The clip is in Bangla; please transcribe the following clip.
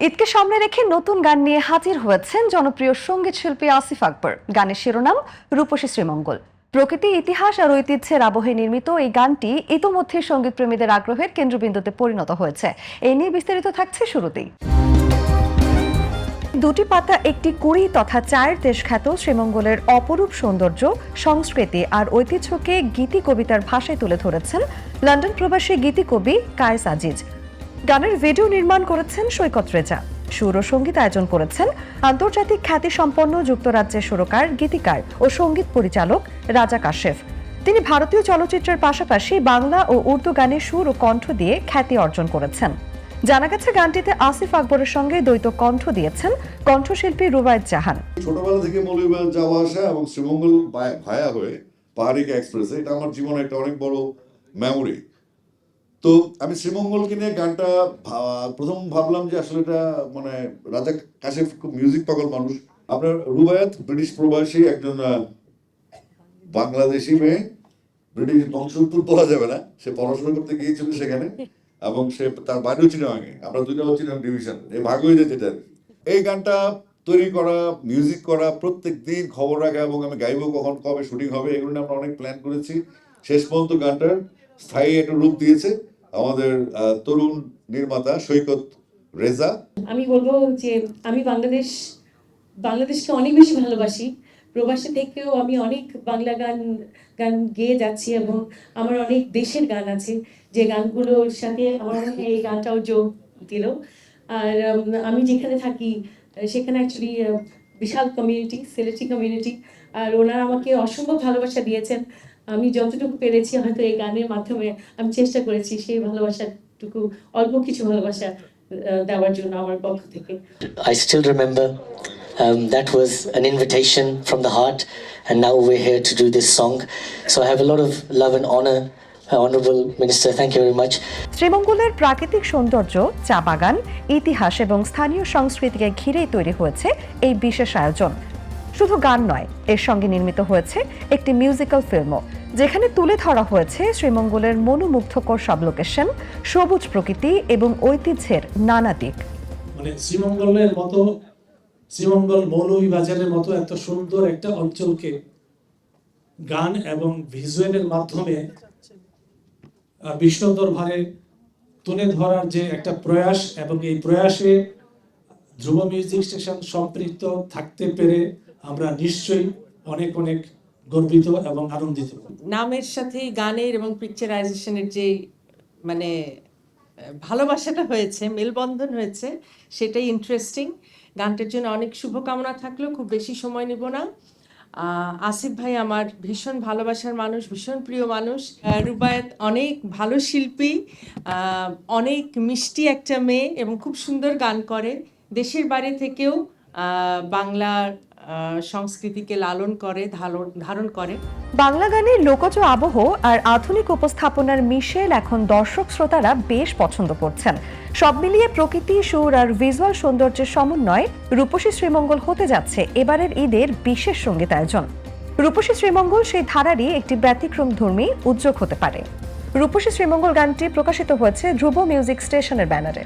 ঈদকে সামনে রেখে নতুন গান নিয়ে হাজির হয়েছেন জনপ্রিয় সঙ্গীত শিল্পী আসিফ আকবর। গানের শিরোনাম রূপসী শ্রীমঙ্গল। প্রকৃতি, ইতিহাস আর ঐতিহ্যের আবহে নির্মিত এই গানটি ইতোমধ্যে সঙ্গীত প্রেমীদের আগ্রহের কেন্দ্রবিন্দুতে পরিণত হয়েছে। এই নিয়ে বিস্তারিত থাকছে শুরুতেই। দুটি পাতা একটি কুড়ি তথা চায়ের দেশ খ্যাত শ্রীমঙ্গলের অপরূপ সৌন্দর্য, সংস্কৃতি আর ঐতিহ্যকে গীতি কবিতার ভাষায় তুলে ধরেছেন লন্ডন প্রবাসী গীতিকবি কায়েস আজিজ। গানের ভিডিও নির্মাণ করেছেন সৈকত রেজা। সুর ও সঙ্গীত আয়োজন করেছেন আন্তর্জাতিক খ্যাতিসম্পন্ন যুক্তরাজ্যের সুরকার, গীতিকার ও সঙ্গীত পরিচালক রাজা কাশেফ। তিনি ভারতীয় চলচ্চিত্রের পাশাপাশি বাংলা ও উর্দু গানে সুর ও কণ্ঠ দিয়ে খ্যাতি অর্জন করেছেন। জানা গেছে গানটিতে আসিফ আকবরের সঙ্গে দ্বৈত কণ্ঠ দিয়েছেন কণ্ঠশিল্পী রুবায়েত জাহান। ছোটবেলা থেকে মৌলভীবাজার যাওয়া আসা এবং শ্রীমঙ্গল ভায়া হয়ে পাহাড়িকা এক্সপ্রেসে, এটা আমার জীবনে একটা অনেক বড় মেমোরি। তো আমি শ্রীমঙ্গলকে নিয়ে গানটা প্রথম ভাবলাম যে আসলে এটা মানে রাজা কাশেফ খুব মিউজিক পাগল মানুষ। আপনার রুবায়েত ব্রিটিশ প্রবাসী একজন বাংলাদেশি মেয়ে, ব্রিটিশ বংশোদ্ভূত বলা যাবে না, সে পড়াশোনা করতে গিয়েছিল সেখানে এবং সে তার বাড়িও চিনাঙ্গে, আমরা দুইটাও চিনাং ডিভিশন, এই ভাগ হয়ে যায় যেটা। এই গানটা তৈরি করা, মিউজিক করা, প্রত্যেক দিন খবর রাখা এবং আমি গাইবো কখন কবে শুটিং হবে, এগুলো নিয়ে আমরা অনেক প্ল্যান করেছি। শেষ পর্যন্ত গানটার স্থায়ী একটা রূপ দিয়েছে আমাদের তরুণ নির্মাতা সৈকত রেজা। আমি বলবো যে আমি বাংলাদেশকে অনেক বেশি ভালোবাসি। প্রবাসী থেকেও আমি অনেক বাংলা গান গেয়ে যাচ্ছি এবং আমার অনেক দেশের গান আছে যে গানগুলোর সাথে আমার এই গানটাও যোগ দিল। আর আমি যেখানে থাকি সেখানে অ্যাকচুয়ালি বিশাল কমিউনিটি, সিলেটি কমিউনিটি, আর ওনারা আমাকে অসম্ভব ভালোবাসা দিয়েছেন। আমি যতটুকু পেরেছি হয়তো এই গানের মাধ্যমে আমি চেষ্টা করেছি সেই ভালোবাসাটুকু, অল্প কিছু ভালোবাসা দেওয়ার জন্য আমার পক্ষ থেকে। I still remember that was an invitation from the heart, and now we're here to do this song. So I have a lot of love and honor. Honorable Minister, thank you very much. শ্রীমঙ্গলের প্রাকৃতিক সৌন্দর্য, চা বাগান, ইতিহাস এবং স্থানীয় সংস্কৃতিকে ঘিরেই তৈরি হয়েছে এই বিশেষ আয়োজন। শুধু গান নয়, এর সঙ্গে নির্মিত হয়েছে একটি মিউজিক্যাল ফিল্মও, যেখানে তুলে ধরা হয়েছে শ্রীমঙ্গলের মনোমুগ্ধকর সব লোকেশন, সবুজ প্রকৃতি এবং ঐতিহ্যের নানা দিক। মানে শ্রীমঙ্গল মৌলভীবাজারের মতো এত সুন্দর একটা অঞ্চলকে গান এবং ভিজুয়ালের মাধ্যমে বিশ্ব দরবারে তুলে ধরার যে একটা প্রয়াস, এবং এই প্রয়াসে ধ্রুব মিউজিক স্টেশন সম্পৃক্ত থাকতে পেরে আমরা নিশ্চয়ই অনেক অনেক গর্বিত এবং আনন্দিত। নামের সাথে গানের এবং পিকচারাইজেশনের যে মানে ভালোবাসাটা হয়েছে, মেলবন্ধন হয়েছে, সেটাই ইন্টারেস্টিং। গানটার জন্য অনেক শুভকামনা থাকলেও খুব বেশি সময় নেব না। আসিফ ভাই আমার ভীষণ ভালোবাসার মানুষ, ভীষণ প্রিয় মানুষ। রুবায়েত অনেক ভালো শিল্পী, অনেক মিষ্টি একটা মেয়ে এবং খুব সুন্দর গান করে। দেশের বাইরে থেকেও বাংলার সংস্কৃতিকে লালন করে, ধারণ করে। বাংলা গানের লোকজ আবহ আর আধুনিক উপস্থাপনার মিশেল এখন দর্শক শ্রোতারা বেশ পছন্দ করছেন। সব মিলিয়ে প্রকৃতি, সুর আর ভিজুয়াল সৌন্দর্যের সমন্বয়ে রূপসী শ্রীমঙ্গল হতে যাচ্ছে এবারের ঈদের বিশেষ সঙ্গীত আয়োজন। রূপসী শ্রীমঙ্গল সেই ধারারই একটি ব্যতিক্রমধর্মী উদ্যোগ হতে পারে। রূপসী শ্রীমঙ্গল গানটি প্রকাশিত হয়েছে ধ্রুব মিউজিক স্টেশনের ব্যানারে।